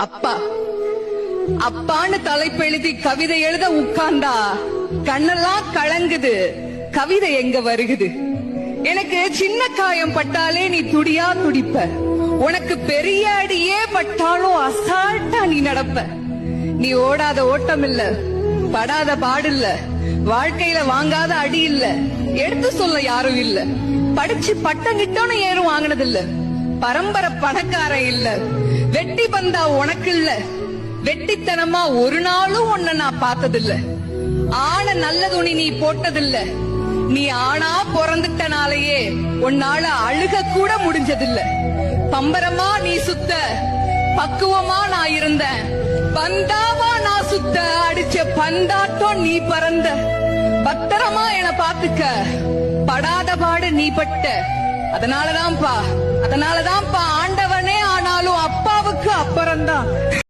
அப்பா அப்பான்னு தலைப்பெழுதி கவிதை எழுத உட்கார்ந்தா கண்ணெல்லாம் கலங்குது. கவிதை எங்க வருகுது? எனக்கு சின்ன காயம் பட்டாலே நீ துடியா துடிப்ப. உனக்கு பெரிய அடியே பட்டாலும் அசால்ட்டா நீ நடப்ப. நீ ஓடாத ஓட்டம் இல்ல, படாத பாடு இல்ல, வாழ்க்கையில வாங்காத அடி இல்ல, எடுத்து சொல்ல யாரும் இல்ல. படிச்சு பட்டம் கிட்டோன்னு ஏறும் வாங்கினது இல்ல. பரம்பரை பணக்காரன் இல்ல. வெட்டி பந்தா உனக்கு இல்ல. வெட்டித்தனமா ஒரு நாளும் உன்னை நான் பார்த்ததில்ல. ஆன நல்ல துணி நீ போட்டதில்ல. நீ ஆனா பிறந்துட்டனாலேயே உன்னால அழுக கூட முடிஞ்சதில்ல. பம்பரமா நீ சுத்த, பக்குவமா நான் இருந்தேன். பந்தாவா நான் சுத்த, அடிச்ச பந்தாட்டம் நீ பறந்த. பத்திரமா என பாத்துக்க, படாத பாடு நீ பட்ட. அதனாலதான்ப்பா ஆண்டவனே ஆனாலும் அப்பாவுக்கு அப்புறம்தான்.